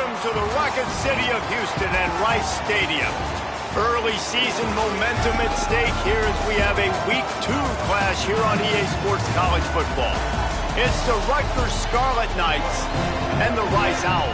Welcome to the Rocket City of Houston and Rice Stadium. Early season momentum at stake here as we have a Week 2 clash here on EA Sports College Football. It's the Rutgers Scarlet Knights and the Rice Owls.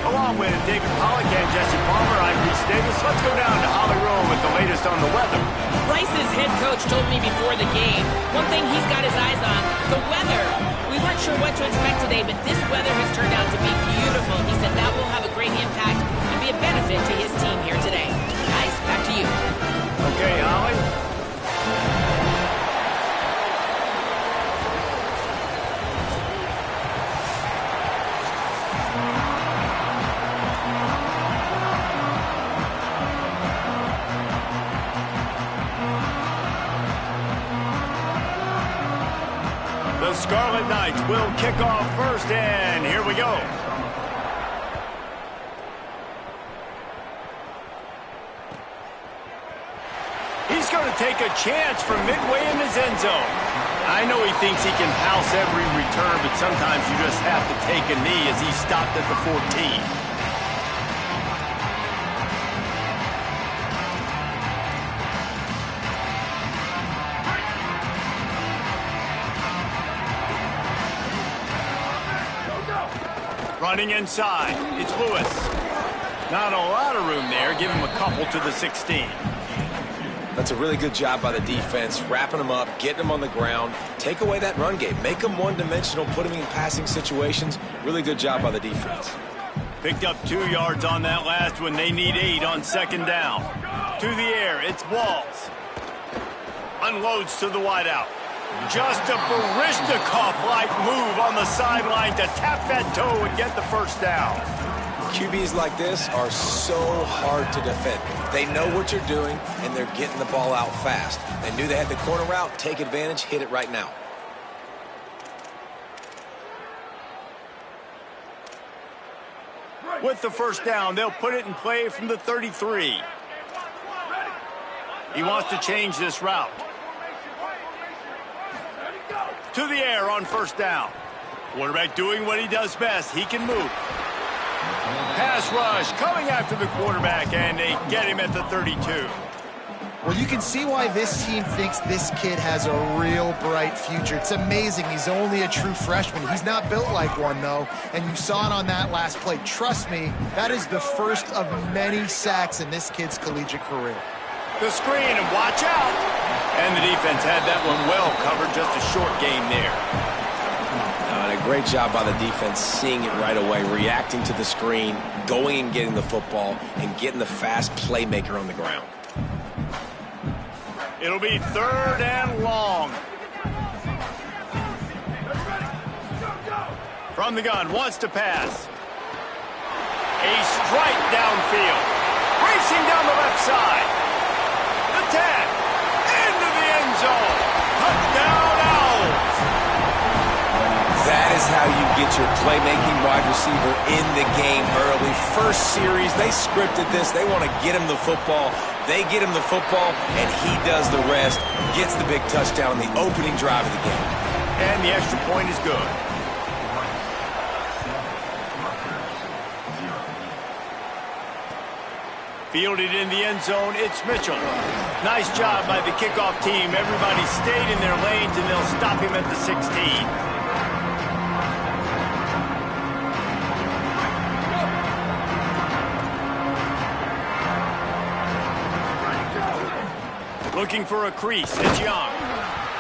Along with David Pollack and Jesse Palmer, I'm Reese Davis. Let's go down to Holly Rowe with the latest on the weather. Rice's head coach told me before the game, one thing he's got his eyes on, the weather. We weren't sure what to expect today, but this weather has turned out to be beautiful. He said that will have a great impact and be a benefit to his team here today. Guys, back to you. Okay, Holly. The Scarlet Knights will kick off first, and here we go. He's going to take a chance from midway in his end zone. I know he thinks he can house every return, but sometimes you just have to take a knee as he stopped at the 14. Running inside, it's Lewis. Not a lot of room there. Give him a couple to the 16. That's a really good job by the defense, wrapping them up, getting them on the ground. Take away that run game. Make them one-dimensional, put them in passing situations. Really good job by the defense. Picked up 2 yards on that last one. They need 8 on second down. To the air, it's Walls. Unloads to the wideout. Just a Baryshnikov-like move on the sideline to tap that toe and get the first down. QBs like this are so hard to defend. They know what you're doing, and they're getting the ball out fast. They knew they had the corner route. Take advantage. Hit it right now. With the first down, they'll put it in play from the 33. He wants to change this route. To the air on first down. Quarterback doing what he does best. He can move. Pass rush coming after the quarterback, and they get him at the 32. Well, you can see why this team thinks this kid has a real bright future. It's amazing. He's only a true freshman. He's not built like one, though, and you saw it on that last play. Trust me, that is the first of many sacks in this kid's collegiate career. The screen, and watch out. And the defense had that one well covered, just a short gain there. A great job by the defense, seeing it right away, reacting to the screen, going and getting the football, and getting the fast playmaker on the ground. It'll be third and long. From the gun, wants to pass. A strike downfield. Racing down the left side. The 10. Into the end zone. Touchdown Owls. That is how you get your playmaking wide receiver in the game early. First series, they scripted this. They want to get him the football. They get him the football, and he does the rest. Gets the big touchdown on the opening drive of the game. And the extra point is good. Fielded in the end zone, it's Mitchell. Nice job by the kickoff team. Everybody stayed in their lanes, and they'll stop him at the 16. Looking for a crease, it's Young.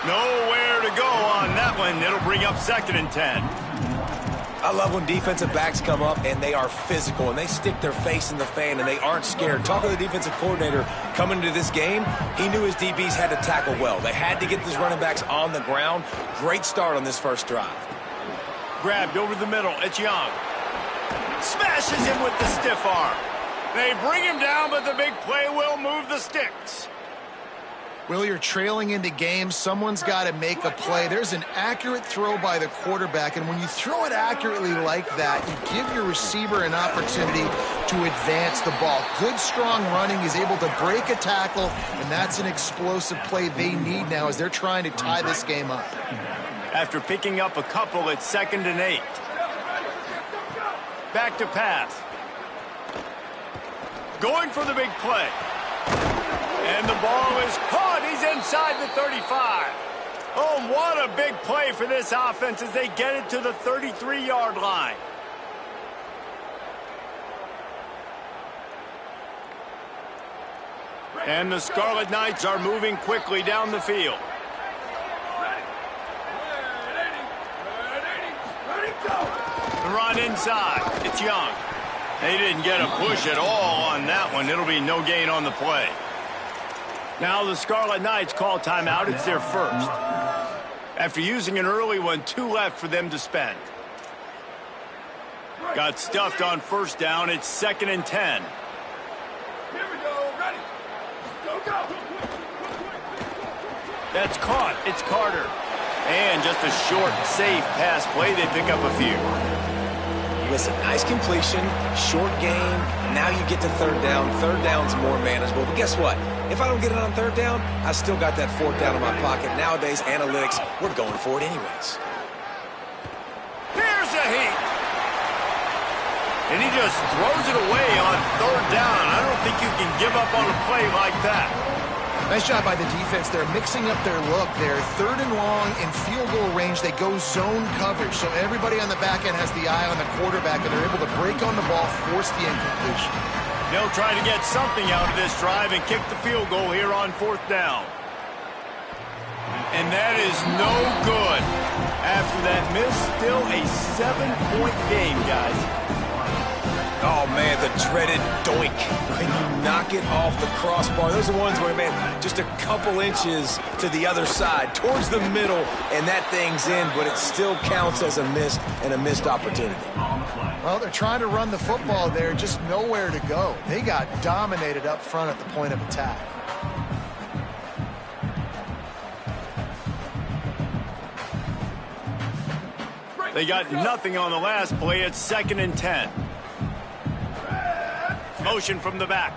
Nowhere to go on that one. It'll bring up second and 10. I love when defensive backs come up and they are physical and they stick their face in the fan and they aren't scared. Talking to the defensive coordinator coming into this game, he knew his DBs had to tackle well. They had to get these running backs on the ground. Great start on this first drive. Grabbed over the middle, it's Young. Smashes him with the stiff arm. They bring him down, but the big play will move the sticks. Will, you're trailing into games. Someone's got to make a play. There's an accurate throw by the quarterback, and when you throw it accurately like that, you give your receiver an opportunity to advance the ball. Good, strong running. He's able to break a tackle, and that's an explosive play they need now as they're trying to tie this game up. After picking up a couple, it's 2nd and 8. Back to pass. Going for the big play. And the ball is caught. He's inside the 35. Oh, what a big play for this offense as they get it to the 33-yard line. And the Scarlet Knights are moving quickly down the field. The run inside. It's Young. They didn't get a push at all on that one. It'll be no gain on the play. Now the Scarlet Knights call timeout. It's their first. After using an early one, 2 left for them to spend. Got stuffed on first down. It's 2nd and 10. Here we go. Ready. Go. That's caught. It's Carter. And just a short, safe pass play. They pick up a few. Listen, nice completion, short game. Now you get to third down. Third down's more manageable. But guess what? If I don't get it on third down, I still got that 4th down in my pocket. Nowadays, analytics, we're going for it anyways. Here's a heat. And he just throws it away on third down. I don't think you can give up on a play like that. Nice job by the defense. They're mixing up their look. They're 3rd and long in field goal range. They go zone coverage. So everybody on the back end has the eye on the quarterback, and they're able to break on the ball, force the incompletion. They'll try to get something out of this drive and kick the field goal here on 4th down. And that is no good. After that miss, still a 7-point game, guys. Oh, man, the dreaded doink. When you knock it off the crossbar, those are ones where, man, just a couple inches to the other side, towards the middle, and that thing's in, but it still counts as a miss and a missed opportunity. Well, they're trying to run the football there, just nowhere to go. They got dominated up front at the point of attack. They got nothing on the last play. It's 2nd and 10. Motion from the back.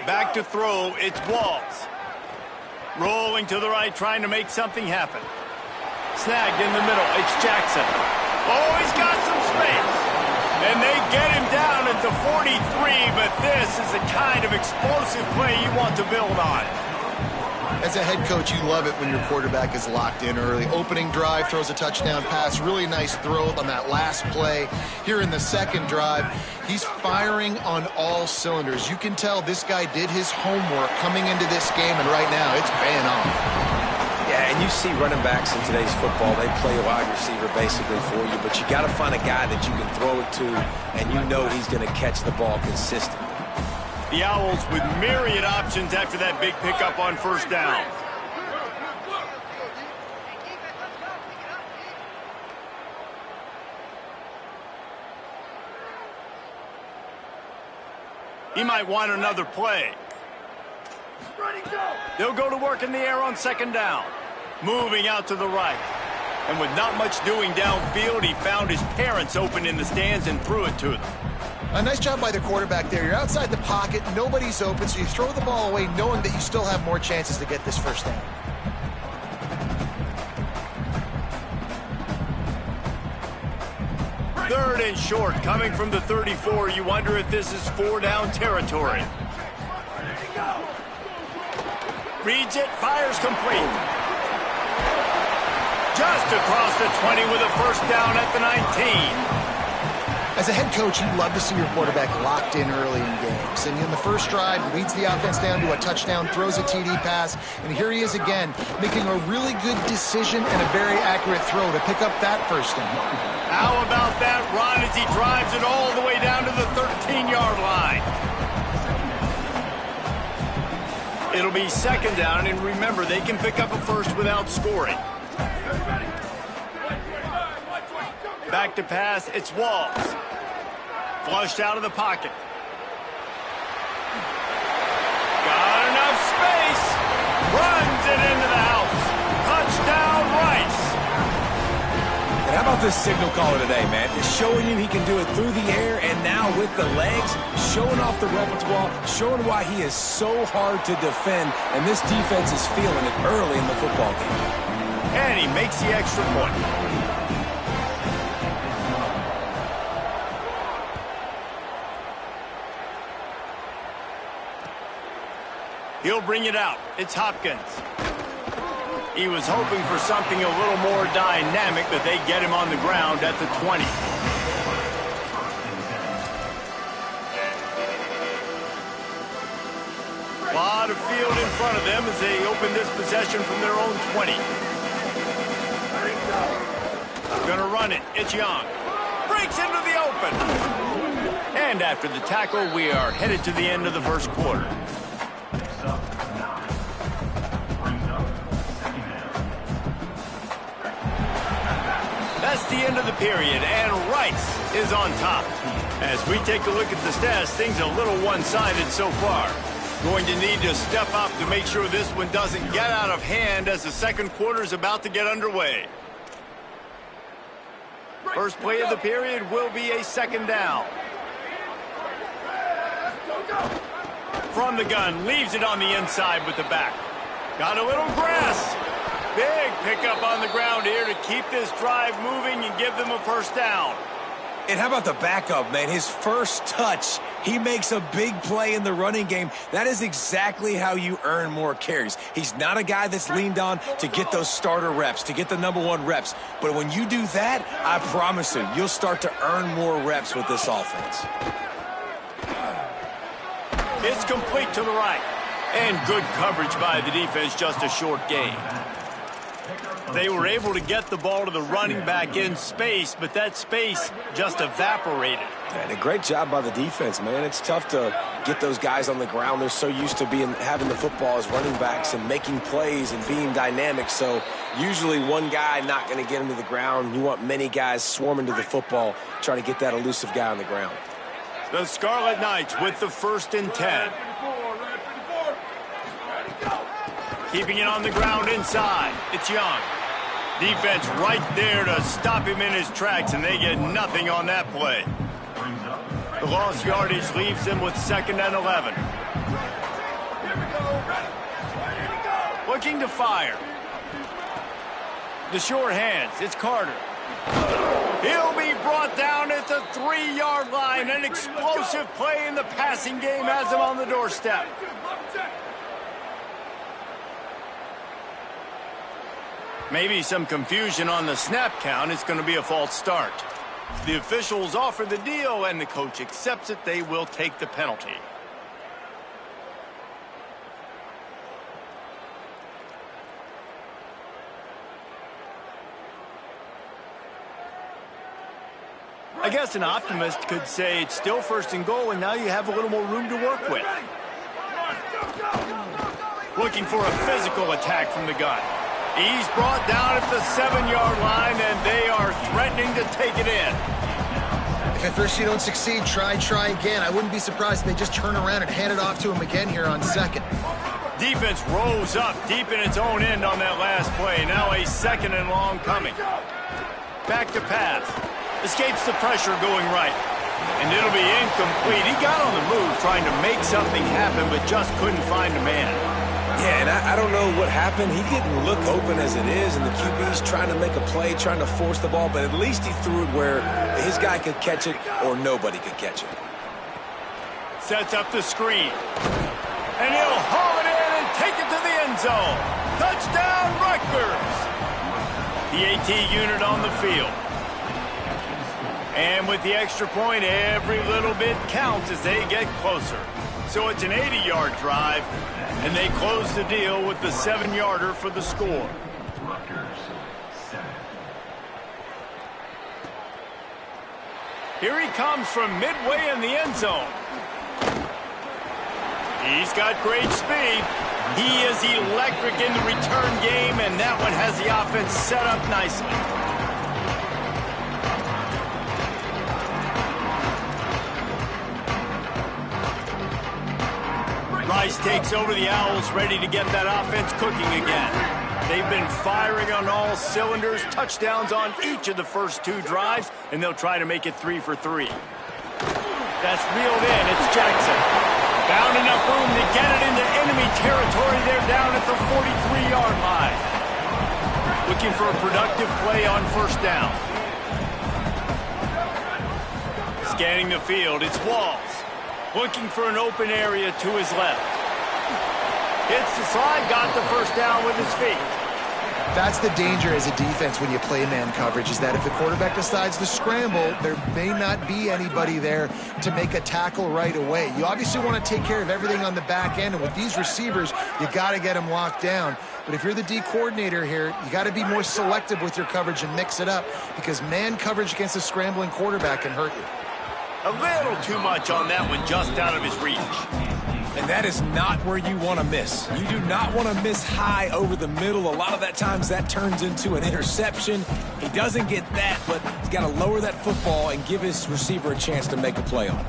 Back to throw. It's Walls. Rolling to the right, trying to make something happen. Snagged in the middle. It's Jackson. Oh, he's got some space. And they get him down at the 43, but this is the kind of explosive play you want to build on. As a head coach, you love it when your quarterback is locked in early. Opening drive, throws a touchdown pass. Really nice throw on that last play. Here in the second drive, he's firing on all cylinders. You can tell this guy did his homework coming into this game, and right now it's paying off. Yeah, and you see running backs in today's football, they play a wide receiver basically for you, but you got to find a guy that you can throw it to, and you know he's going to catch the ball consistently. The Owls with myriad options after that big pickup on first down. He might want another play. They'll go to work in the air on 2nd down. Moving out to the right. And with not much doing downfield, he found his parents open in the stands and threw it to them. A nice job by the quarterback there. You're outside the pocket, nobody's open, so you throw the ball away knowing that you still have more chances to get this first down. Third and short, coming from the 34. You wonder if this is 4-down territory. Reads it, fires complete. Just across the 20 with a first down at the 19. As a head coach, you love to see your quarterback locked in early in games. And in the first drive, leads the offense down to a touchdown, throws a TD pass, and here he is again, making a really good decision and a very accurate throw to pick up that first down. How about that run as he drives it all the way down to the 13-yard line? It'll be 2nd down, and remember, they can pick up a first without scoring. Back to pass, it's Walls. Flushed out of the pocket. Got enough space. Runs it into the house. Touchdown, Rice. And how about this signal caller today, man? Just showing you he can do it through the air and now with the legs, showing off the repertoire, showing why he is so hard to defend, and this defense is feeling it early in the football game. And he makes the extra point. He'll bring it out. It's Hopkins. He was hoping for something a little more dynamic, but they get him on the ground at the 20. A lot of field in front of them as they open this possession from their own 20. Gonna run it. It's Young. Breaks into the open. And after the tackle, we are headed to the end of the first quarter. That's the end of the period, and Rice is on top. As we take a look at the stats, things are a little one-sided so far. Going to need to step up to make sure this one doesn't get out of hand as the second quarter is about to get underway. First play of the period will be a second down. From the gun, leaves it on the inside with the back. Got a little grass. Big pickup on the ground here to keep this drive moving and give them a first down. And how about the backup, man? His first touch, he makes a big play in the running game. That is exactly how you earn more carries. He's not a guy that's leaned on to get those starter reps, to get the #1 reps. But when you do that, I promise you, you'll start to earn more reps with this offense. It's complete to the right. And good coverage by the defense, just a short gain. They were able to get the ball to the running back in space, but that space just evaporated. And a great job by the defense, man. It's tough to get those guys on the ground. They're so used to having the football as running backs and making plays and being dynamic. So usually one guy not going to get him to the ground. You want many guys swarming to the football, trying to get that elusive guy on the ground. The Scarlet Knights with the 1st and 10. Keeping it on the ground inside. It's Young. Defense right there to stop him in his tracks, and they get nothing on that play. The lost yardage leaves them with 2nd and 11. Looking to fire. The short hands. It's Carter. He'll be brought down at the 3-yard line. An explosive play in the passing game has him on the doorstep. Maybe some confusion on the snap count. It's going to be a false start. The officials offer the deal, and the coach accepts it. They will take the penalty. I guess an optimist could say it's still 1st and goal, and now you have a little more room to work with. Looking for a physical attack from the gun. He's brought down at the 7-yard line, and they are threatening to take it in. If at first you don't succeed, try again. I wouldn't be surprised if they just turn around and hand it off to him again here on 2nd. Defense rose up deep in its own end on that last play. Now a 2nd and long coming. Back to pass. Escapes the pressure going right. And it'll be incomplete. He got on the move trying to make something happen, but just couldn't find a man. Yeah, and I don't know what happened. He didn't look open as it is, and the QB's trying to make a play, trying to force the ball, but at least he threw it where his guy could catch it or nobody could catch it. Sets up the screen. And he'll haul it in and take it to the end zone. Touchdown, Rutgers! The AT unit on the field. And with the extra point, every little bit counts as they get closer. So it's an 80-yard drive, and they close the deal with the 7-yarder for the score. Here he comes from midway in the end zone. He's got great speed. He is electric in the return game, and that one has the offense set up nicely. Rice takes over the Owls, ready to get that offense cooking again. They've been firing on all cylinders, touchdowns on each of the first 2 drives, and they'll try to make it 3 for 3. That's reeled in. It's Jackson. Found enough room to get it into enemy territory. They're down at the 43-yard line. Looking for a productive play on 1st down. Scanning the field, it's Walls. Looking for an open area to his left. Hits the slide, got the first down with his feet. That's the danger as a defense when you play man coverage, is that if the quarterback decides to scramble, there may not be anybody there to make a tackle right away. You obviously want to take care of everything on the back end, and with these receivers, you got to get them locked down. But if you're the D coordinator here, you got to be more selective with your coverage and mix it up, because man coverage against a scrambling quarterback can hurt you. A little too much on that one, just out of his reach. And that is not where you want to miss. You do not want to miss high over the middle. A lot of that times that turns into an interception. He doesn't get that, but he's got to lower that football and give his receiver a chance to make a play on it.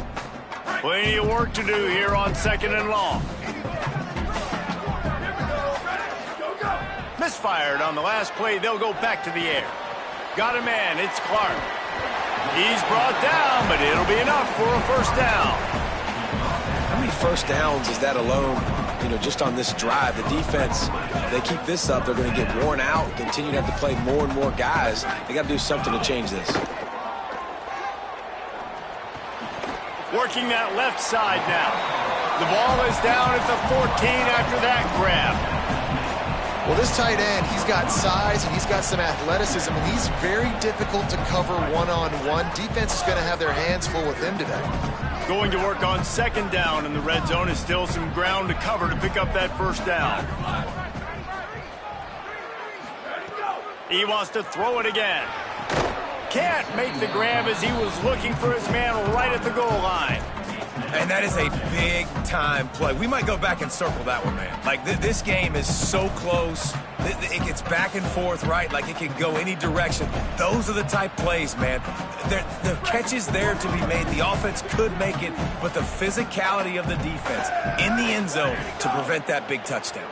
Plenty of work to do here on 2nd and long. Misfired on the last play. They'll go back to the air. Got a man. It's Clark. He's brought down, but it'll be enough for a first down. How many first downs is that alone, just on this drive? The defense, if they keep this up, they're going to get worn out, continue to have to play more and more guys. They got to do something to change this. Working that left side now. The ball is down at the 14 after that grab. Well, this tight end, he's got size and he's got some athleticism, and he's very difficult to cover one-on-one. Defense is going to have their hands full with him today. Going to work on 2nd down, and the red zone is still some ground to cover to pick up that first down. He wants to throw it again. Can't make the grab as he was looking for his man right at the goal line. And that is a big-time play. We might go back and circle that one, man. Like, this game is so close. It gets back and forth, right? Like, it can go any direction. Those are the type plays, man. The catch is there to be made. The offense could make it, but the physicality of the defense in the end zone to prevent that big touchdown.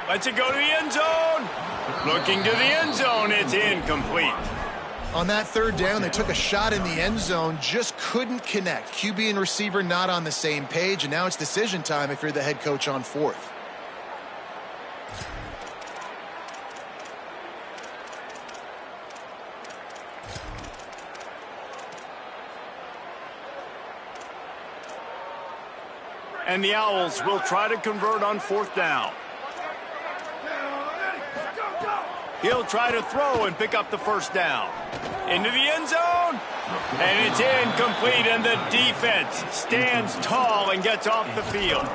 Lets it go to the end zone. Looking to the end zone. It's incomplete. On that 3rd down, they took a shot in the end zone, just couldn't connect. QB and receiver not on the same page, and now it's decision time if you're the head coach on 4th. And the Owls will try to convert on 4th down. He'll try to throw and pick up the first down. Into the end zone. And it's incomplete, and the defense stands tall and gets off the field.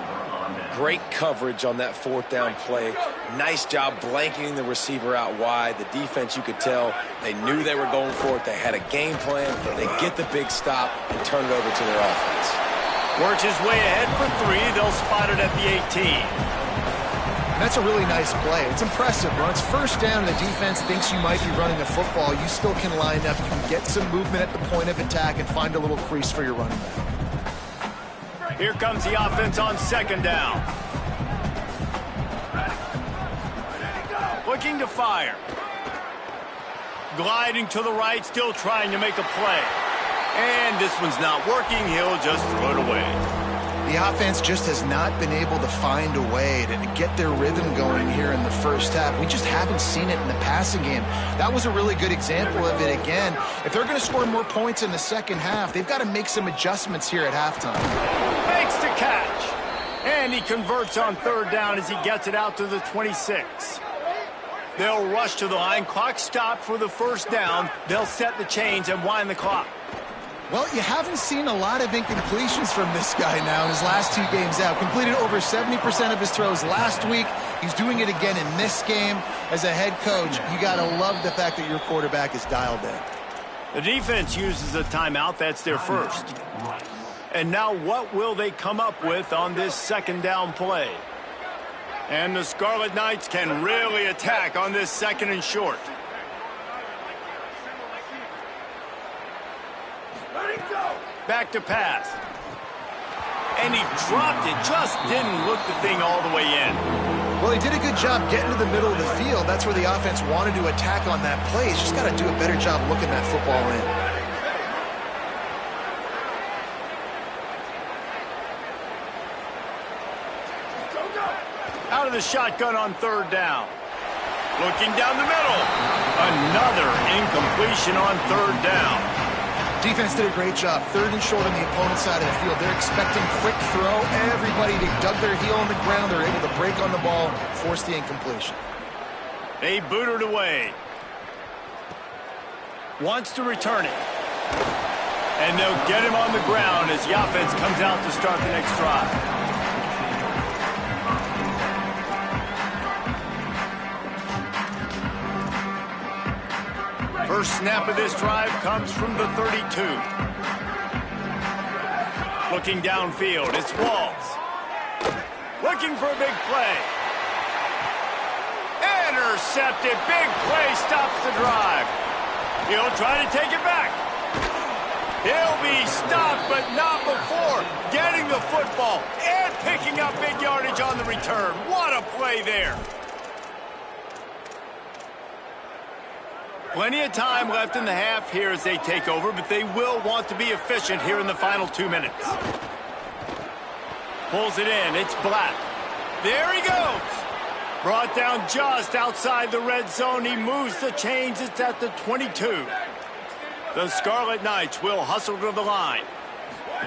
Great coverage on that 4th down play. Nice job blanketing the receiver out wide. The defense, you could tell, they knew they were going for it. They had a game plan. They get the big stop and turn it over to their offense. Works his way ahead for 3. They'll spot it at the 18. And that's a really nice play. It's impressive. When it's 1st down and the defense thinks you might be running the football, you still can line up. You can get some movement at the point of attack and find a little crease for your running back. Here comes the offense on 2nd down. Looking to fire. Gliding to the right, still trying to make a play. And this one's not working. He'll just throw it away. The offense just has not been able to find a way to get their rhythm going here in the first half. We just haven't seen it in the passing game. That was a really good example of it again. If they're going to score more points in the second half, they've got to make some adjustments here at halftime. Makes the catch. And he converts on 3rd down as he gets it out to the 26. They'll rush to the line. Clock stopped for the first down. They'll set the chains and wind the clock. Well, you haven't seen a lot of incompletions from this guy now in his last 2 games out. Completed over 70% of his throws last week. He's doing it again in this game. As a head coach, you got to love the fact that your quarterback is dialed in. The defense uses a timeout. That's their first. And now what will they come up with on this 2nd down play? And the Scarlet Knights can really attack on this 2nd and short. Back to pass. And he dropped it. Just didn't look the thing all the way in. Well, he did a good job getting to the middle of the field. That's where the offense wanted to attack on that play. He's just got to do a better job looking that football in. Out of the shotgun on 3rd down. Looking down the middle. Another incompletion on 3rd down. Defense did a great job. 3rd and short on the opponent's side of the field. They're expecting quick throw. Everybody, they dug their heel on the ground. They're able to break on the ball, force the incompletion. They boot it away. Wants to return it. And they'll get him on the ground as the offense comes out to start the next drive. First snap of this drive comes from the 32. Looking downfield, it's Walls. Looking for a big play. Intercepted. Big play stops the drive. He'll try to take it back. He'll be stopped, but not before getting the football and picking up big yardage on the return. What a play there. Plenty of time left in the half here as they take over, but they will want to be efficient here in the final 2 minutes. Pulls it in. It's Black. There he goes. Brought down just outside the red zone. He moves the chains. It's at the 22. The Scarlet Knights will hustle to the line.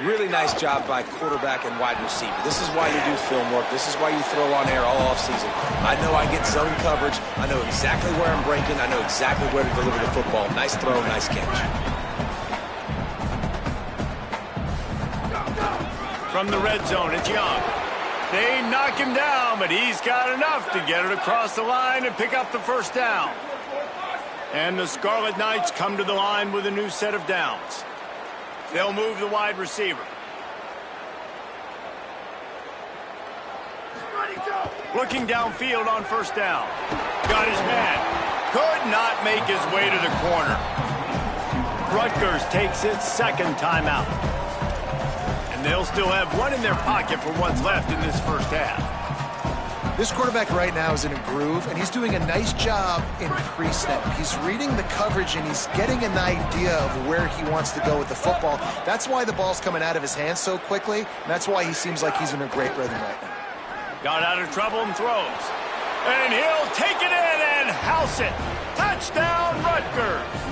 Really nice job by quarterback and wide receiver. This is why you do film work. This is why you throw on air all offseason. I know I get zone coverage. I know exactly where I'm breaking. I know exactly where to deliver the football. Nice throw, nice catch. From the red zone, it's Young. They knock him down, but he's got enough to get it across the line and pick up the first down. And the Scarlet Knights come to the line with a new set of downs. They'll move the wide receiver. Looking downfield on first down. Got his man. Could not make his way to the corner. Rutgers takes its second timeout. And they'll still have one in their pocket for what's left in this first half. This quarterback right now is in a groove, and he's doing a nice job in pre-snap. He's reading the coverage, and he's getting an idea of where he wants to go with the football. That's why the ball's coming out of his hands so quickly, and that's why he seems like he's in a great rhythm right now. Got out of trouble and throws. And he'll take it in and house it. Touchdown, Rutgers.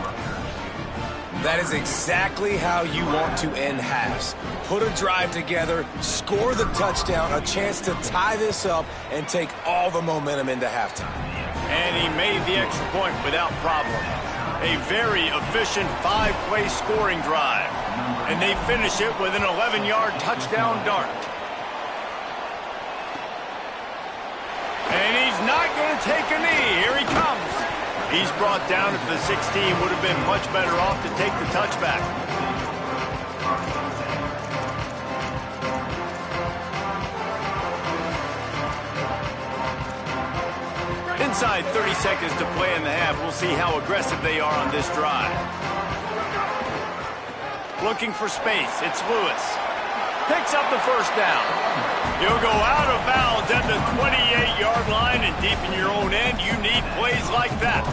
That is exactly how you want to end halves. Put a drive together, score the touchdown, a chance to tie this up, and take all the momentum into halftime. And he made the extra point without problem. A very efficient 5-play scoring drive. And they finish it with an 11-yard touchdown dart. And he's not going to take a knee. Here he comes. He's brought down at the 16. Would have been much better off to take the touchback. Inside 30 seconds to play in the half. We'll see how aggressive they are on this drive. Looking for space. It's Lewis. Picks up the first down. He'll go out of bounds at the 28-yard line, and deep in your own end, you need plays like that.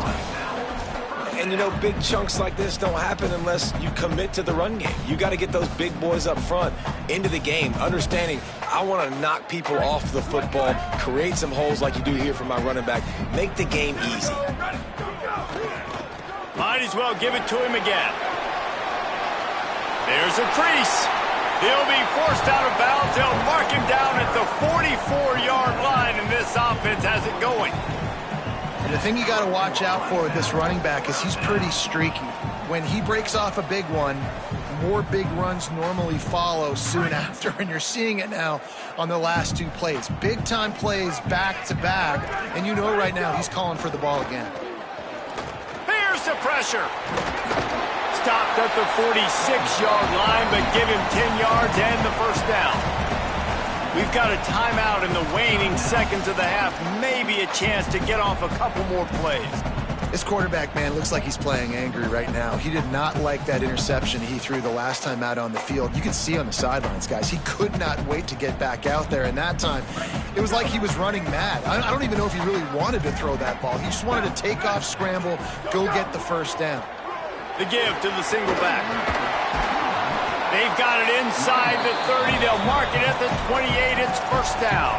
And, you know, big chunks like this don't happen unless you commit to the run game. You got to get those big boys up front into the game, understanding I want to knock people off the football, create some holes like you do here for my running back, make the game easy. Might as well give it to him again. There's a crease. He'll be forced out of bounds. They'll mark him down at the 44-yard line, and this offense has it going. And the thing you got to watch out for with this running back is he's pretty streaky. When he breaks off a big one, more big runs normally follow soon after, and you're seeing it now on the last 2 plays. Big-time plays back-to-back, and you know right now he's calling for the ball again. Here's the pressure. Stopped at the 46-yard line, but give him 10 yards and the first down. We've got a timeout in the waning seconds of the half. Maybe a chance to get off a couple more plays. This quarterback, man, looks like he's playing angry right now. He did not like that interception he threw the last time out on the field. You can see on the sidelines, guys, he could not wait to get back out there. And that time, it was like he was running mad. I don't even know if he really wanted to throw that ball. He just wanted to take off, scramble, go get the first down. The give to the single back. They've got it inside the 30. They'll mark it at the 28. It's first down.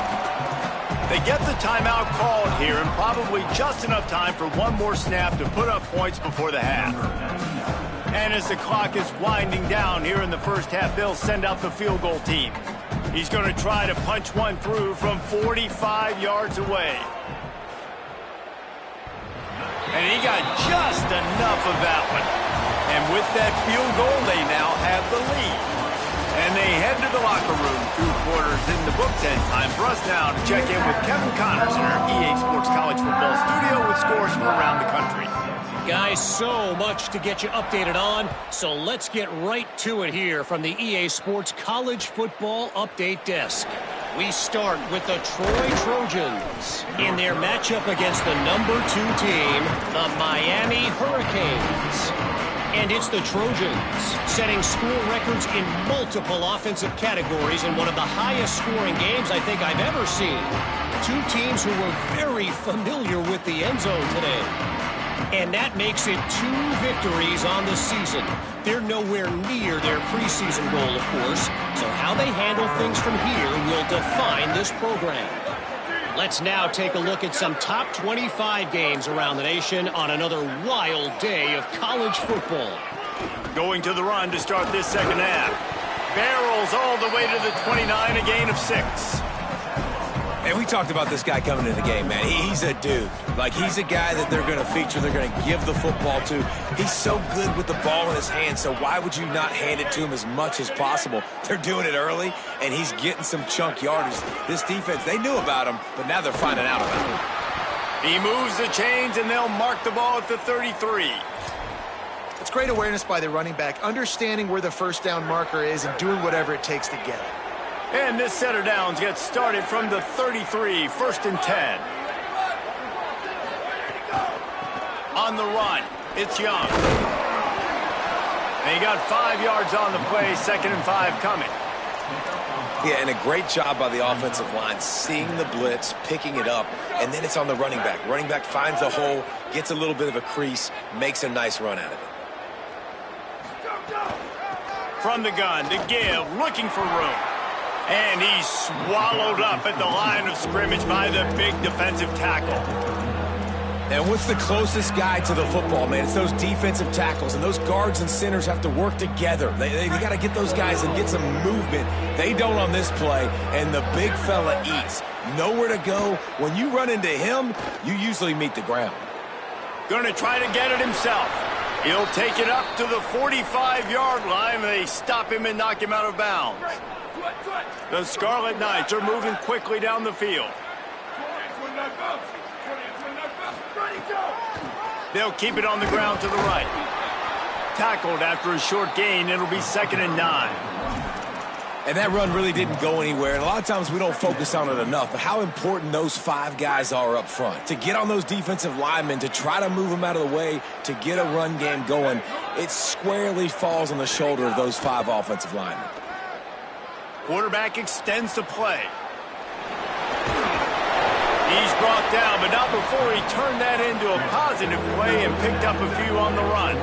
They get the timeout called here, and probably just enough time for one more snap to put up points before the half. And as the clock is winding down here in the first half, they'll send out the field goal team. He's going to try to punch one through from 45 yards away. And he got just enough of that one. And with that field goal, they now have the lead. And they head to the locker room, 2 quarters in the books, and time for us now to check in with Kevin Connors in our EA Sports College Football studio with scores from around the country. Guys, so much to get you updated on, so let's get right to it here from the EA Sports College Football Update Desk. We start with the Troy Trojans in their matchup against the number 2 team, the Miami Hurricanes. And it's the Trojans setting score records in multiple offensive categories in one of the highest scoring games I think I've ever seen. 2 teams who were very familiar with the end zone today. And that makes it 2 victories on the season. They're nowhere near their preseason goal, of course. So how they handle things from here will define this program. Let's now take a look at some top 25 games around the nation on another wild day of college football. Going to the run to start this second half. Barrels all the way to the 29, a gain of 6. And we talked about this guy coming into the game, man. He's a dude. Like, he's a guy that they're going to feature, they're going to give the football to. He's so good with the ball in his hand, so why would you not hand it to him as much as possible? They're doing it early, and he's getting some chunk yardage. This defense, they knew about him, but now they're finding out about him. He moves the chains, and they'll mark the ball at the 33. It's great awareness by the running back, understanding where the first down marker is and doing whatever it takes to get it. And this set of downs gets started from the 33, 1st and 10. On the run, it's Young. And he got 5 yards on the play, 2nd and 5 coming. Yeah, and a great job by the offensive line, seeing the blitz, picking it up, and then it's on the running back. Running back finds a hole, gets a little bit of a crease, makes a nice run out of it. From the gun to give, looking for room. And he's swallowed up at the line of scrimmage by the big defensive tackle. And what's the closest guy to the football, man? It's those defensive tackles, and those guards and centers have to work together. They got to get those guys and get some movement. They don't on this play, and the big fella eats. Nowhere to go. When you run into him, you usually meet the ground. Going to try to get it himself. He'll take it up to the 45-yard line, and they stop him and knock him out of bounds. The Scarlet Knights are moving quickly down the field. They'll keep it on the ground to the right. Tackled after a short gain, it'll be 2nd and 9. And that run really didn't go anywhere, and a lot of times we don't focus on it enough, but how important those 5 guys are up front. To get on those defensive linemen, to try to move them out of the way, to get a run game going, it squarely falls on the shoulder of those 5 offensive linemen. Quarterback extends the play. He's brought down, but not before he turned that into a positive play and picked up a few on the run.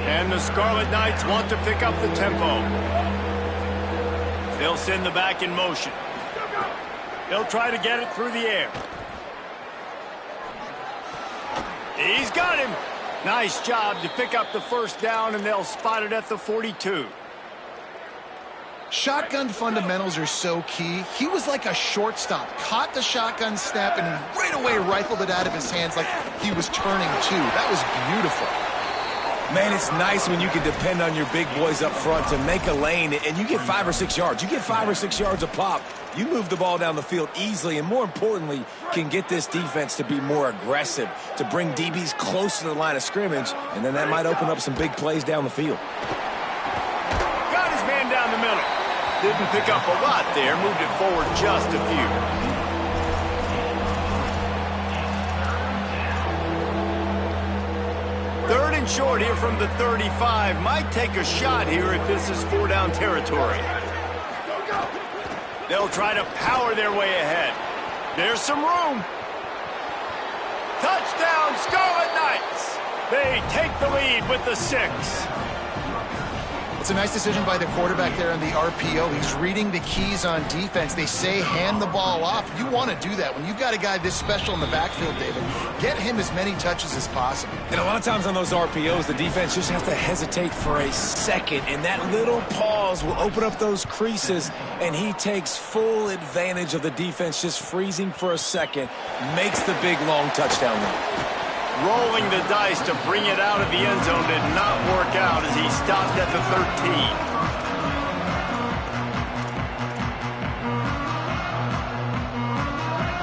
And the Scarlet Knights want to pick up the tempo. They'll send the back in motion. They'll try to get it through the air. He's got him. Nice job to pick up the first down, and they'll spot it at the 42. Shotgun fundamentals are so key. He was like a shortstop, caught the shotgun snap, and right away rifled it out of his hands like he was turning two. That was beautiful. Man, it's nice when you can depend on your big boys up front to make a lane, and you get 5 or 6 yards. You get 5 or 6 yards a pop. You move the ball down the field easily, and more importantly, can get this defense to be more aggressive, to bring DBs close to the line of scrimmage, and then that might open up some big plays down the field. Got his man down the middle. Didn't pick up a lot there, moved it forward just a few. Third and short here from the 35. Might take a shot here if this is 4-down territory. They'll try to power their way ahead. There's some room. Touchdown, Scarlet Knights. They take the lead with the 6. It's a nice decision by the quarterback there on the RPO. He's reading the keys on defense. They say hand the ball off. You want to do that. When you've got a guy this special in the backfield, David, get him as many touches as possible. And a lot of times on those RPOs, the defense just has to hesitate for a second, and that little pause will open up those creases, and he takes full advantage of the defense just freezing for a second, makes the big, long touchdown run. Rolling the dice to bring it out of the end zone did not work out as he stopped at the 13.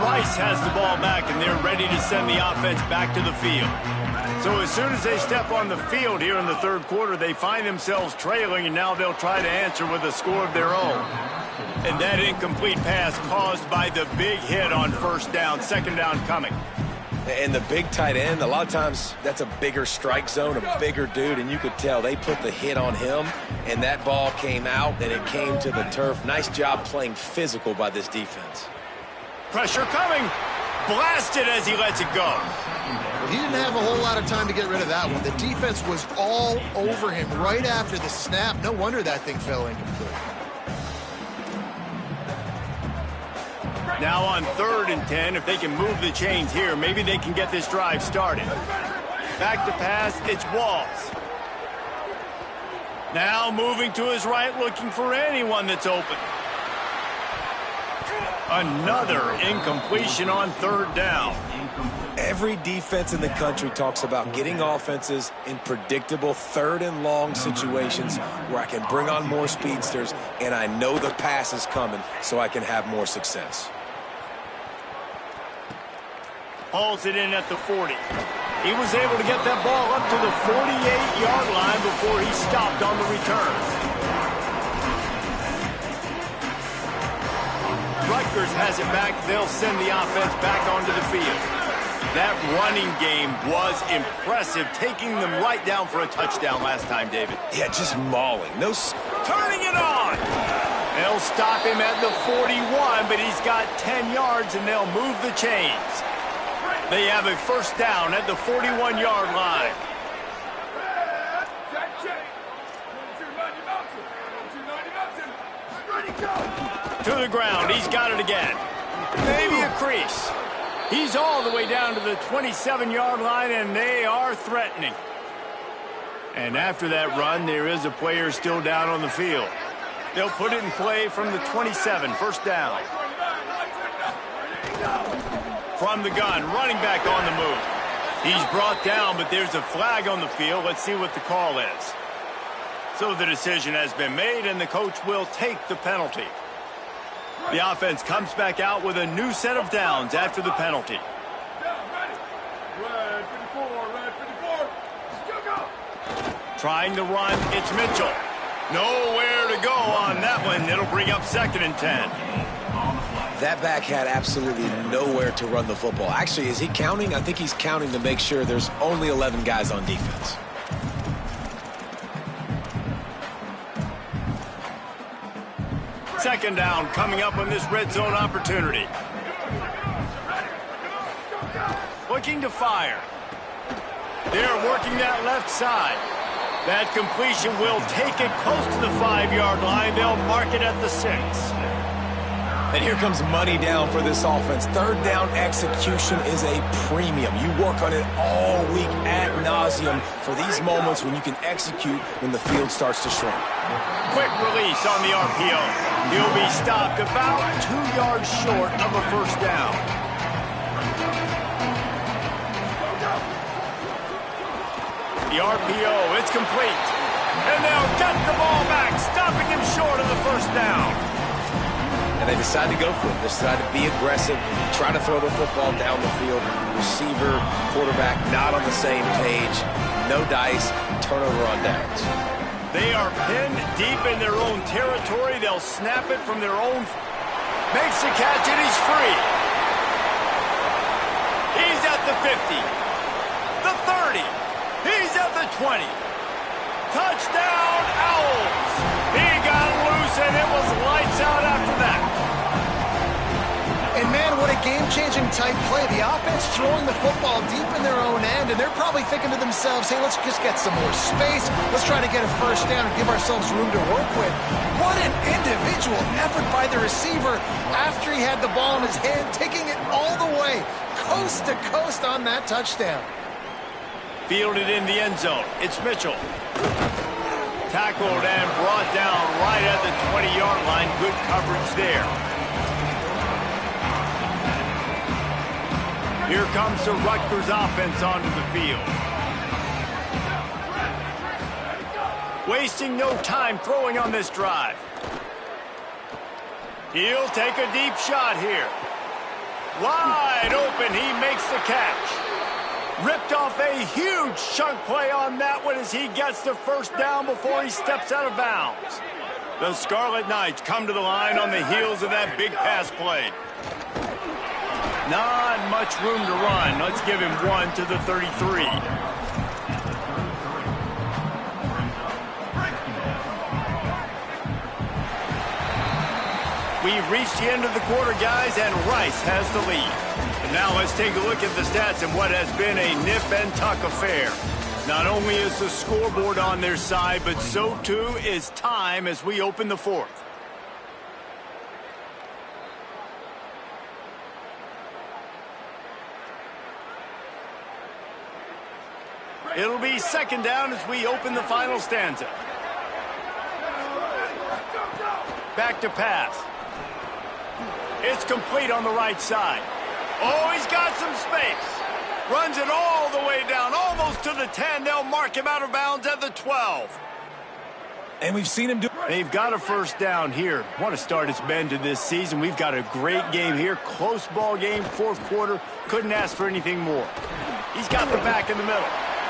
Rice has the ball back, and they're ready to send the offense back to the field. So as soon as they step on the field here in the third quarter, they find themselves trailing, and now they'll try to answer with a score of their own. And that incomplete pass caused by the big hit on first down, second down coming. And the big tight end, a lot of times that's a bigger strike zone, a bigger dude, and you could tell they put the hit on him, and that ball came out, and it came to the turf. Nice job playing physical by this defense. Pressure coming. Blasted as he lets it go. He didn't have a whole lot of time to get rid of that one. The defense was all over him right after the snap. No wonder that thing fell incomplete. Now on 3rd and 10, if they can move the chains here, maybe they can get this drive started. Back to pass, it's Walls. Now moving to his right, looking for anyone that's open. Another incompletion on 3rd down. Every defense in the country talks about getting offenses in predictable 3rd and long situations where I can bring on more speedsters and I know the pass is coming so I can have more success. Hauls it in at the 40. He was able to get that ball up to the 48-yard line before he stopped on the return. Rutgers has it back. They'll send the offense back onto the field. That running game was impressive, taking them right down for a touchdown last time, David. Yeah, just mauling. Turning it on. They'll stop him at the 41, but he's got 10 yards, and they'll move the chains. They have a first down at the 41-yard line. To the ground. He's got it again. Maybe a crease. He's all the way down to the 27-yard line, and they are threatening. And after that run, there is a player still down on the field. They'll put it in play from the 27, first down. From the gun, running back on the move. He's brought down, but there's a flag on the field. Let's see what the call is. So the decision has been made, and the coach will take the penalty. The offense comes back out with a new set of downs after the penalty. Trying to run, it's Mitchell. Nowhere to go on that one. It'll bring up 2nd and 10. That back had absolutely nowhere to run the football. Actually, is he counting? I think he's counting to make sure there's only 11 guys on defense. Second down coming up on this red zone opportunity. Looking to fire. They're working that left side. That completion will take it close to the 5-yard line. They'll mark it at the 6. And here comes money down for this offense. 3rd down execution is a premium. You work on it all week ad nauseum for these moments when you can execute when the field starts to shrink. Quick release on the RPO. He'll be stopped about 2 yards short of a first down. The RPO, it's complete. And they'll get the ball back, stopping him short of the first down. And they decide to go for it. They decide to be aggressive, try to throw the football down the field. Receiver, quarterback, not on the same page. No dice, turnover on downs. They are pinned deep in their own territory. They'll snap it from their own. Makes the catch, and he's free. He's at the 50. The 30. He's at the 20. Touchdown, Owls. He got loose, and it was lights out after that. And, man, what What a game-changing type play. The offense throwing the football deep in their own end, and they're probably thinking to themselves, hey, let's just get some more space. Let's try to get a first down and give ourselves room to work with. What an individual effort by the receiver after he had the ball in his hand, taking it all the way, coast to coast on that touchdown. Fielded in the end zone. It's Mitchell. Tackled and brought down right at the 20-yard line. Good coverage there. Here comes the Rutgers offense onto the field. Wasting no time throwing on this drive. He'll take a deep shot here. Wide open, he makes the catch. Ripped off a huge chunk play on that one as he gets the first down before he steps out of bounds. The Scarlet Knights come to the line on the heels of that big pass play. Not much room to run. Let's give him one to the 33. We've reached the end of the quarter, guys, and Rice has the lead. And now let's take a look at the stats and what has been a nip-and-tuck affair. Not only is the scoreboard on their side, but so too is time as we open the fourth. It'll be second down as we open the final stanza. Back to pass. It's complete on the right side. Oh, he's got some space. Runs it all the way down, almost to the 10. They'll mark him out of bounds at the 12. And we've seen him do... They've got a first down here. What a start it's been to this season. We've got a great game here. Close ball game, fourth quarter. Couldn't ask for anything more. He's got the back in the middle.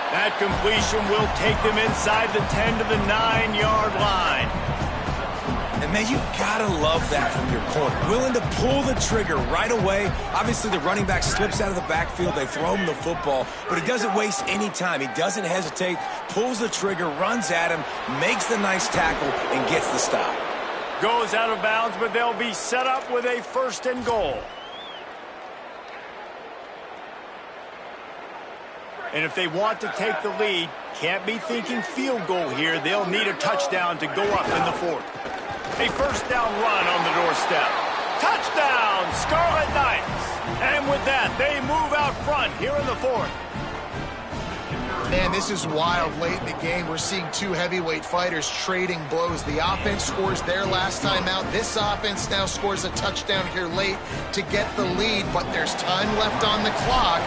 That completion will take them inside the 10 to the 9-yard line. And, man, you got to love that from your corner. Willing to pull the trigger right away. Obviously, the running back slips out of the backfield. They throw him the football, but he doesn't waste any time. He doesn't hesitate, pulls the trigger, runs at him, makes the nice tackle, and gets the stop. Goes out of bounds, but they'll be set up with a first and goal. And if they want to take the lead, can't be thinking field goal here. They'll need a touchdown to go up in the fourth. A first down run on the doorstep. Touchdown, Scarlet Knights. And with that, they move out front here in the fourth. Man, this is wild late in the game. We're seeing two heavyweight fighters trading blows. The offense scores their last time out. This offense now scores a touchdown here late to get the lead, but there's time left on the clock.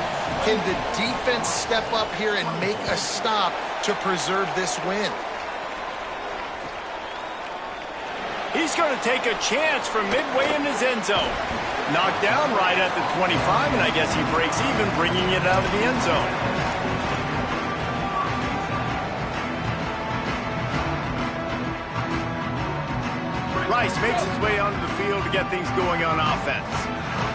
Can the defense step up here and make a stop to preserve this win? He's going to take a chance from midway in his end zone. Knocked down right at the 25, and I guess he breaks even, bringing it out of the end zone. Rice makes his way onto the field to get things going on offense.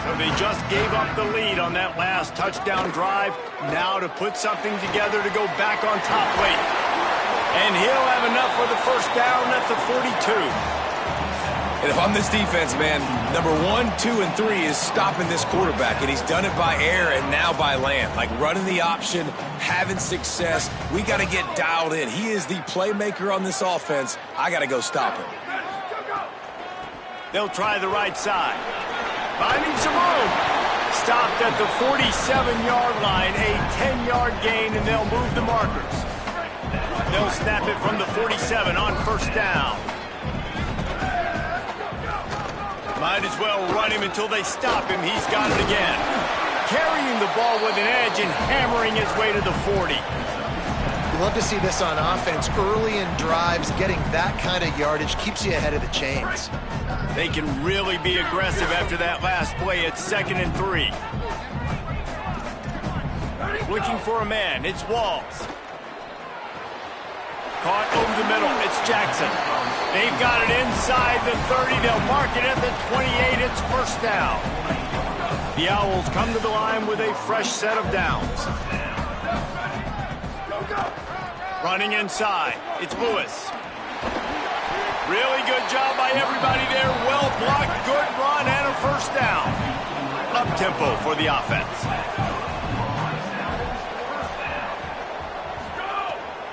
So they just gave up the lead on that last touchdown drive. Now to put something together to go back on top late. And he'll have enough for the first down at the 42. And if I'm this defense, man, number 1, 2, and 3 is stopping this quarterback. And he's done it by air and now by land. Like running the option, having success. We got to get dialed in. He is the playmaker on this offense. I got to go stop him. They'll try the right side. Finding some room. Stopped at the 47-yard line. A 10-yard gain, and they'll move the markers. They'll snap it from the 47 on first down. Might as well run him until they stop him. He's got it again. Carrying the ball with an edge and hammering his way to the 40. You love to see this on offense. Early in drives, getting that kind of yardage keeps you ahead of the chains. They can really be aggressive after that last play. It's 2nd and 3. Looking for a man. It's Walls. Caught over the middle. It's Jackson. They've got it inside the 30. They'll mark it at the 28. It's first down. The Owls come to the line with a fresh set of downs. Running inside. It's Lewis. Really good job by everybody there. Well blocked. Good run and a first down. A up-tempo for the offense.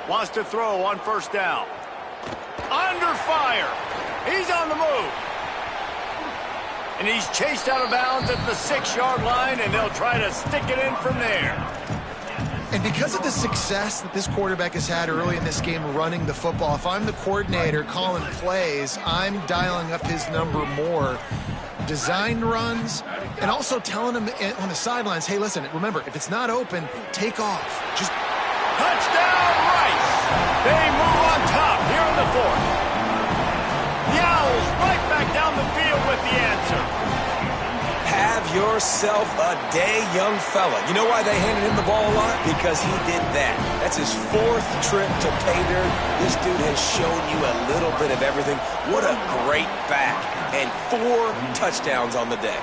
Wants to throw on first down. Under fire. He's on the move. And he's chased out of bounds at the 6-yard line, and they'll try to stick it in from there. And because of the success that this quarterback has had early in this game running the football, if I'm the coordinator calling plays, I'm dialing up his number more. Designed runs, and also telling him on the sidelines, hey, listen, remember, if it's not open, take off. Just touchdown, Rice! They move on top here in the fourth. The Owls right back down the field with the answer. Have yourself a day, young fella. You know why they handed him the ball a lot? Because he did that. That's his 4th trip to pay dirt. This dude has shown you a little bit of everything. What a great back. And 4 touchdowns on the day.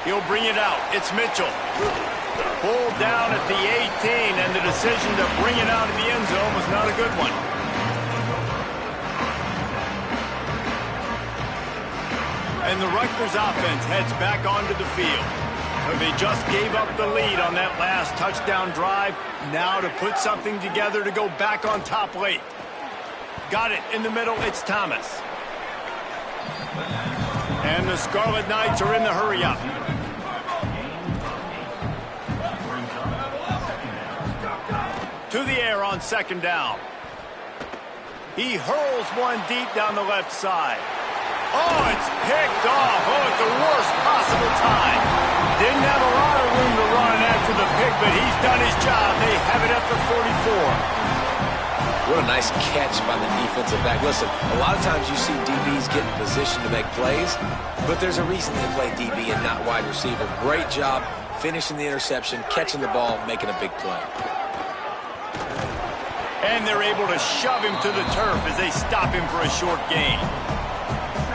He'll bring it out. It's Mitchell. Pulled down at the 18, and the decision to bring it out of the end zone was not a good one. And the Rutgers offense heads back onto the field. So they just gave up the lead on that last touchdown drive. Now to put something together to go back on top late. Got it in the middle. It's Thomas. And the Scarlet Knights are in the hurry-up. To the air on second down. He hurls one deep down the left side. Oh, it's picked off. Oh, at the worst possible time. Didn't have a lot of room to run after the pick, but he's done his job. They have it at the 44. What a nice catch by the defensive back. Listen, a lot of times you see DBs get in position to make plays, but there's a reason they play DB and not wide receiver. Great job finishing the interception, catching the ball, making a big play. And they're able to shove him to the turf as they stop him for a short gain.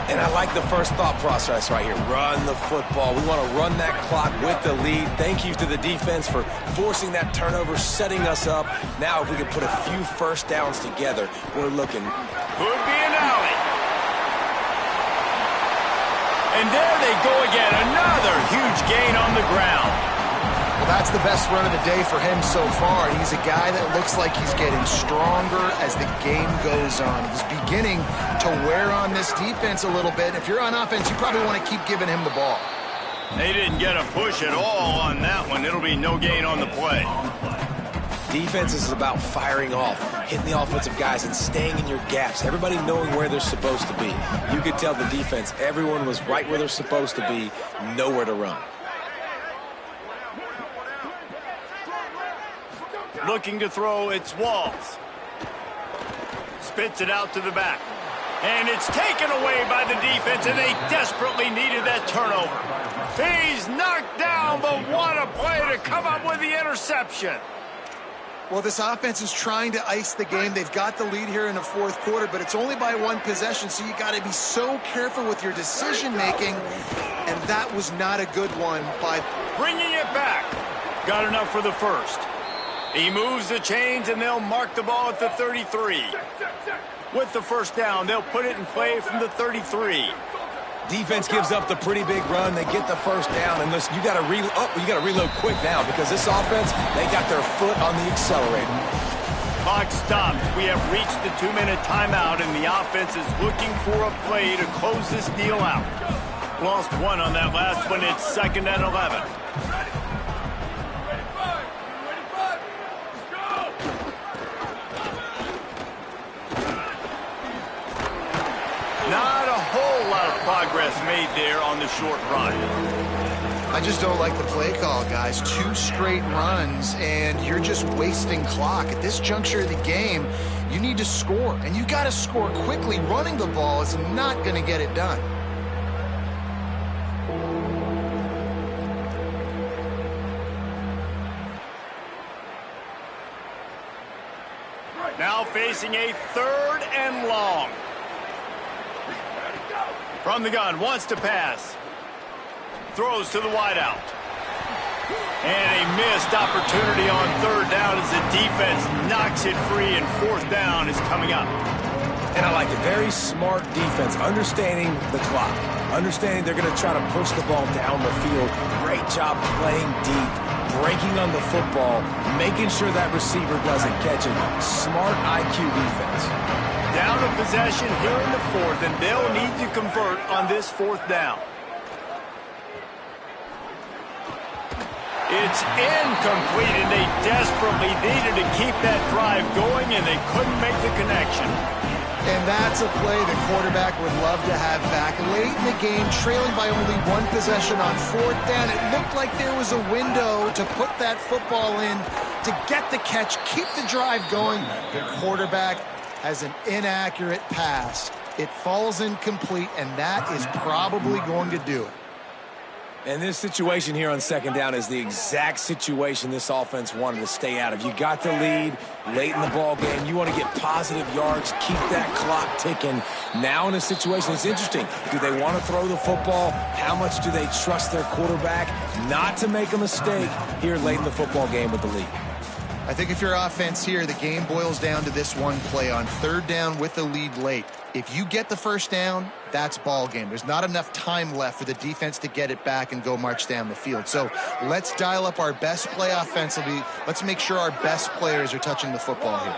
And I like the first thought process right here. Run the football. We want to run that clock with the lead. Thank you to the defense for forcing that turnover, setting us up. Now if we can put a few first downs together, we're looking. Could be an alley. And there they go again. Another huge gain on the ground. Well, that's the best run of the day for him so far. He's a guy that looks like he's getting stronger as the game goes on. He's beginning to wear on this defense a little bit. If you're on offense, you probably want to keep giving him the ball. They didn't get a push at all on that one. It'll be no gain on the play. Defense is about firing off, hitting the offensive guys and staying in your gaps. Everybody knowing where they're supposed to be. You could tell the defense, everyone was right where they're supposed to be, nowhere to run. Looking to throw, it's Walls. Spits it out to the back. And it's taken away by the defense, and they desperately needed that turnover. He's knocked down, but what a play to come up with the interception. Well, this offense is trying to ice the game. They've got the lead here in the 4th quarter, but it's only by 1 possession, so you got to be so careful with your decision-making, and that was not a good one by bringing it back. Got enough for the first. He moves the chains, and they'll mark the ball at the 33. With the first down, they'll put it in play from the 33. Defense gives up the pretty big run. They get the first down, and listen, you got to reload quick now because this offense, they got their foot on the accelerator. Clock stops. We have reached the 2-minute timeout, and the offense is looking for a play to close this deal out. Lost one on that last one. It's 2nd and 11. Not a whole lot of progress made there on the short run. I just don't like the play call, guys. 2 straight runs, and you're just wasting clock. At this juncture of the game, you need to score, and you got to score quickly. Running the ball is not going to get it done. Now facing a 3rd and long. From the gun, wants to pass. Throws to the wideout. And a missed opportunity on 3rd down as the defense knocks it free, and 4th down is coming up. And I like it. Very smart defense, understanding the clock, understanding they're going to try to push the ball down the field. Great job playing deep, breaking on the football, making sure that receiver doesn't catch it. Smart IQ defense. Down a possession here in the fourth, and they'll need to convert on this fourth down. It's incomplete, and they desperately needed to keep that drive going, and they couldn't make the connection. And that's a play the quarterback would love to have back. Late in the game, trailing by only one possession on fourth down, it looked like there was a window to put that football in, to get the catch, keep the drive going. The quarterback has an inaccurate pass. It falls incomplete, and that is probably going to do it. And this situation here on second down is the exact situation this offense wanted to stay out of. You got the lead late in the ball game. You want to get positive yards, keep that clock ticking. Now in a situation, it's interesting. Do they want to throw the football? How much do they trust their quarterback not to make a mistake here late in the football game with the lead? I think if you're offense here, the game boils down to this one play on third down with the lead late. If you get the first down, that's ball game. There's not enough time left for the defense to get it back and go march down the field. So let's dial up our best play offensively. Let's make sure our best players are touching the football here.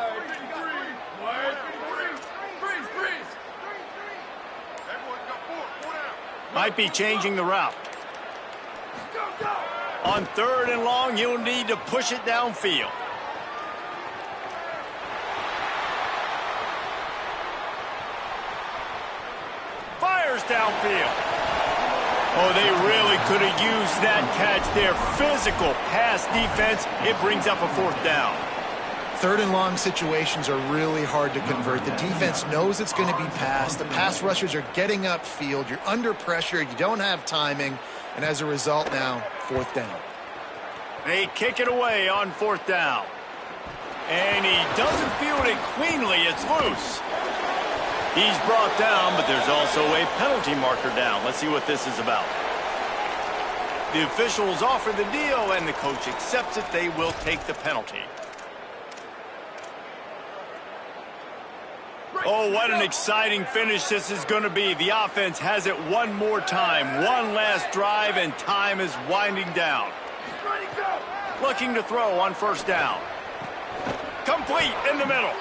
Might be changing the route. On third and long, you'll need to push it downfield. Fires downfield. Oh, they really could have used that catch there. Physical pass defense. It brings up a fourth down. Third and long situations are really hard to convert. The defense knows it's going to be passed. The pass rushers are getting upfield. You're under pressure. You don't have timing. And as a result now, fourth down. They kick it away on fourth down. And he doesn't field it cleanly. It's loose. He's brought down, but there's also a penalty marker down. Let's see what this is about. The officials offer the deal, and the coach accepts it. They will take the penalty. Oh, what an exciting finish this is going to be. The offense has it one more time. One last drive, and time is winding down. Looking to throw on first down. Complete in the middle.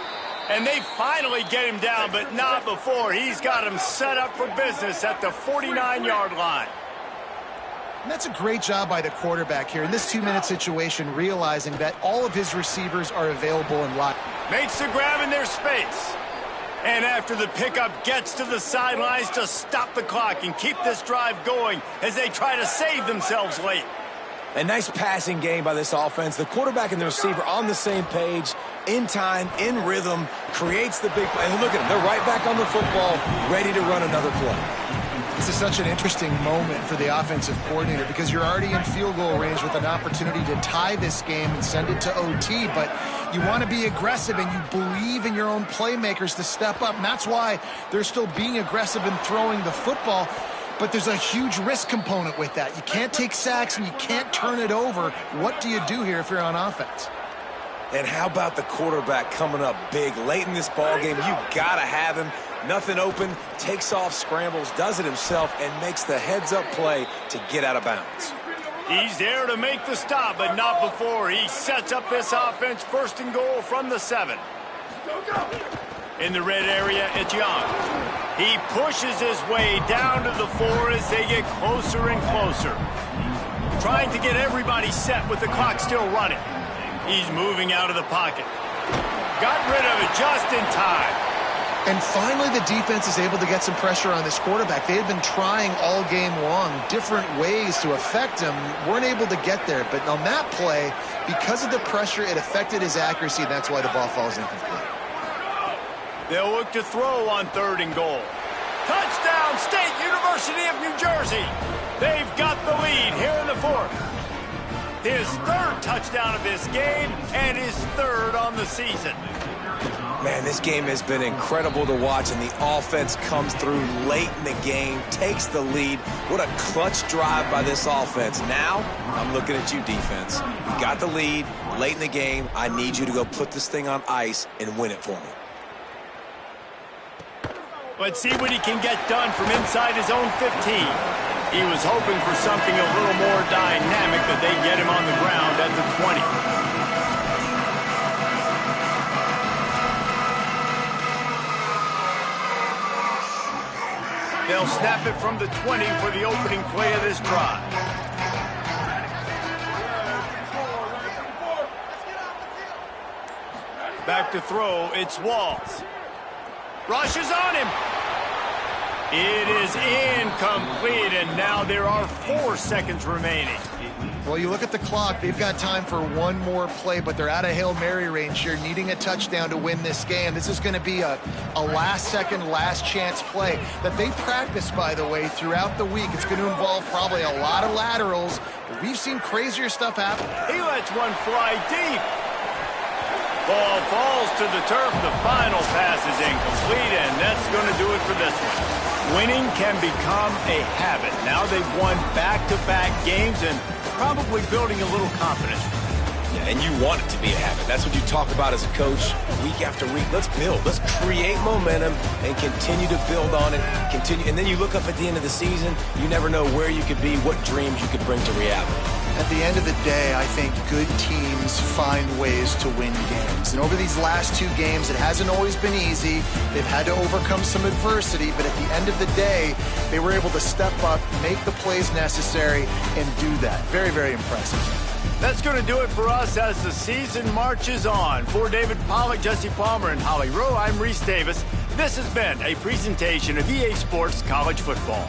And they finally get him down, but not before. He's got him set up for business at the 49-yard line. And that's a great job by the quarterback here in this 2-minute situation, realizing that all of his receivers are available and locked. Makes the grab in their space. And after the pickup, gets to the sidelines to stop the clock and keep this drive going as they try to save themselves late. A nice passing game by this offense. The quarterback and the receiver on the same page, in time, in rhythm, creates the big play. And look at them. They're right back on the football, ready to run another play. This is such an interesting moment for the offensive coordinator because you're already in field goal range with an opportunity to tie this game and send it to OT, but you want to be aggressive and you believe in your own playmakers to step up, and that's why they're still being aggressive and throwing the football. But there's a huge risk component with that. You can't take sacks and you can't turn it over. What do you do here if you're on offense? And how about the quarterback coming up big late in this ball game? You got to have him. Nothing open, takes off, scrambles, does it himself, and makes the heads-up play to get out of bounds. He's there to make the stop, but not before. He sets up this offense first and goal from the 7. In the red area, it's Young. He pushes his way down to the 4 as they get closer and closer. Trying to get everybody set with the clock still running. He's moving out of the pocket. Got rid of it just in time. And finally, the defense is able to get some pressure on this quarterback. They had been trying all game long different ways to affect him. Weren't able to get there. But on that play, because of the pressure, it affected his accuracy, and that's why the ball falls incomplete. They'll look to throw on third and goal. Touchdown, State University of New Jersey. They've got the lead here in the 4th. His 3rd touchdown of this game and his 3rd on the season. Man, this game has been incredible to watch, and the offense comes through late in the game, takes the lead. What a clutch drive by this offense. Now, I'm looking at you, defense. You got the lead late in the game. I need you to go put this thing on ice and win it for me. Let's see what he can get done from inside his own 15. He was hoping for something a little more dynamic, but they get him on the ground at the 20. They'll snap it from the 20 for the opening play of this drive. Back to throw, it's Walls. Rushes on him. It is incomplete, and now there are 4 seconds remaining. Well, you look at the clock, they've got time for one more play, but they're out of Hail Mary range here, needing a touchdown to win this game. This is going to be a last-second, last-chance play that they practice, by the way, throughout the week. It's going to involve probably a lot of laterals. We've seen crazier stuff happen. He lets one fly deep. Ball falls to the turf. The final pass is incomplete, and that's going to do it for this one. Winning can become a habit. Now they've won back-to-back games and probably building a little confidence. Yeah, and you want it to be a habit. That's what you talk about as a coach week after week. Let's build. Let's create momentum and continue to build on it. And then you look up at the end of the season, you never know where you could be, what dreams you could bring to reality. At the end of the day, I think good teams find ways to win games. And over these last 2 games, it hasn't always been easy. They've had to overcome some adversity, but at the end of the day, they were able to step up, make the plays necessary, and do that. Very, very impressive. That's going to do it for us as the season marches on. For David Pollack, Jesse Palmer, and Holly Rowe, I'm Reese Davis. This has been a presentation of EA Sports College Football.